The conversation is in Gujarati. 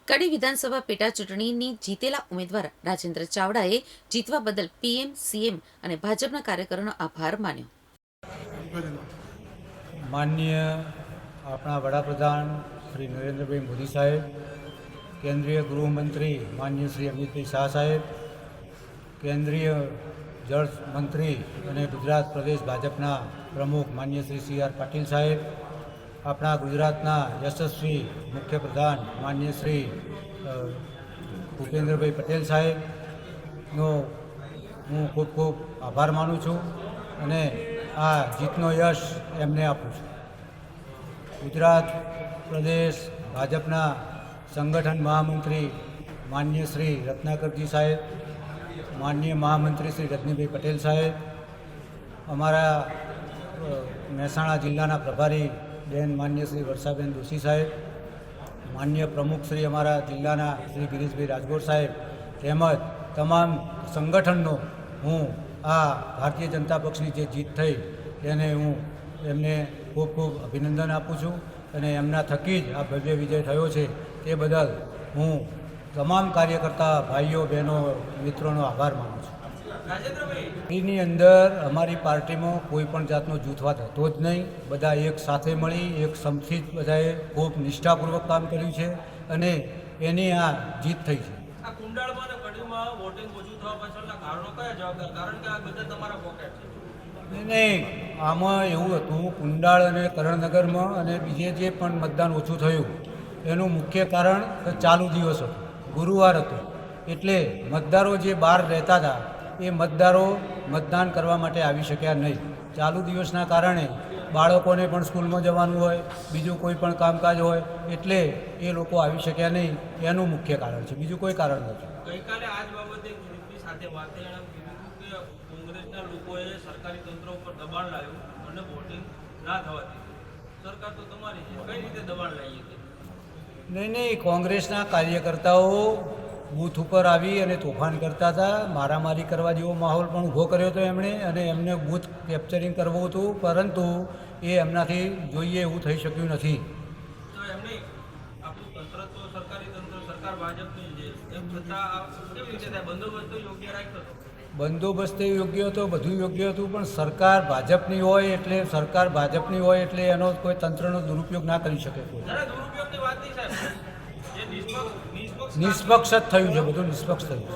કડી વિધાનસભા પેટા ચૂંટણીની જીતેલા ઉમેદવાર રાજેન્દ્ર ચાવડાએ જીતવા બદલ પીએમ, સીએમ અને ભાજપના કાર્યકરોનો આભાર માન્યો. માનનીય આપણા વડાપ્રધાન શ્રી નરેન્દ્રભાઈ મોદી સાહેબ, કેન્દ્રીય ગૃહમંત્રી માનનીય શ્રી અમિતભાઈ શાહ સાહેબ, કેન્દ્રીય જળ મંત્રી અને ગુજરાત પ્રદેશ ભાજપના પ્રમુખ માનનીય શ્રી સી.આર. પાટીલ સાહેબ, આપણા ગુજરાતના યશસ્વી મુખ્યપ્રધાન માનનીય શ્રી ભૂપેન્દ્રભાઈ પટેલ સાહેબનો હું ખૂબ ખૂબ આભાર માનું છું અને આ જીતનો યશ એમને આપું છું. ગુજરાત પ્રદેશ ભાજપના સંગઠન મહામંત્રી માનનીય શ્રી રત્નાકરજી સાહેબ, માનનીય મહામંત્રી શ્રી રજનીભાઈ પટેલ સાહેબ, અમારા મહેસાણા જિલ્લાના પ્રભારી બેન માનનીય શ્રી વર્ષાબેન દોશી સાહેબ, માનનીય પ્રમુખ શ્રી અમારા જિલ્લાના શ્રી ગિરીશભાઈ રાજગોર સાહેબ તેમજ તમામ સંગઠનનો હું આ ભારતીય જનતા પક્ષની જે જીત થઈ તેને હું એમને ખૂબ ખૂબ અભિનંદન આપું છું અને એમના થકી જ આ ભવ્ય વિજય થયો છે તે બદલ હું તમામ કાર્યકર્તા ભાઈઓ બહેનો મિત્રોનો આભાર માનું છું. એની અંદર અમારી પાર્ટીમાં કોઈ પણ જાતનો જૂથવાદ હતો જ નહીં. બધા એક સાથે મળી એક સમથી જ બધાએ ખૂબ નિષ્ઠાપૂર્વક કામ કર્યું છે અને એની આ જીત થઈ છે. આ કુંડાળમાં અને કડીમાં વોટિંગ ઓછું થવા પાછળના કારણો કયા જવાબદાર? કારણ કે આ બધા તમારા પોકેટ છે. નહીં, આમાં એવું હતું, કુંડાળ અને કરણનગરમાં અને બીજે જે પણ મતદાન ઓછું થયું એનું મુખ્ય કારણ ચાલુ દિવસ હતો, ગુરુવાર હતો, એટલે મતદારો જે બહાર રહેતા હતા એ મતદારો મતદાન કરવા માટે આવી શક્યા નહીં. ચાલુ દિવસના કારણે બાળકોને પણ સ્કૂલમાં જવાનું હોય, બીજું કોઈ પણ કામકાજ હોય એટલે એ લોકો આવી શક્યા નહીં. એનું મુખ્ય કારણ છે, બીજું કોઈ કારણ નથી. ગઈકાલે આ જ બાબતે ગ્રુપની સાથે વાત થઈ અને કીધું કે કોંગ્રેસના લોકોએ સરકારી તંત્ર ઉપર દબાણ લાવ્યું અને વોટિંગ ના થવા દીધું. સરકાર તો તમારી છે, કઈ રીતે દબાણ લાવી હતી? નહીં, કોંગ્રેસના કાર્યકર્તાઓ બૂથ ઉપર આવી અને તોફાન કરતા હતા, મારામારી કરવા જેવો માહોલ પણ ઊભો કર્યો હતો એમણે અને એમને બૂથ કેપ્ચરિંગ કરવું હતું, પરંતુ એ એમનાથી જોઈએ એવું થઈ શક્યું નથી. તો એમને આપણું તંત્ર તો સરકારી તંત્ર, સરકાર ભાજપની છે, એમ છતાં કેવી રીતે થાય? બંદોબસ્ત તો યોગ્ય રાખ્યો હતો. બંદોબસ્ત યોગ્ય હતો, બધું યોગ્ય હતું, પણ સરકાર ભાજપની હોય એટલે એનો કોઈ તંત્રનો દુરુપયોગ ના કરી શકે. કોઈ દુરુપયોગની વાત નહીં સાહેબ, જે નિષ્પક્ષ નિષ્પક્ષ જ થયું છે, બધું નિષ્પક્ષ થયું છે.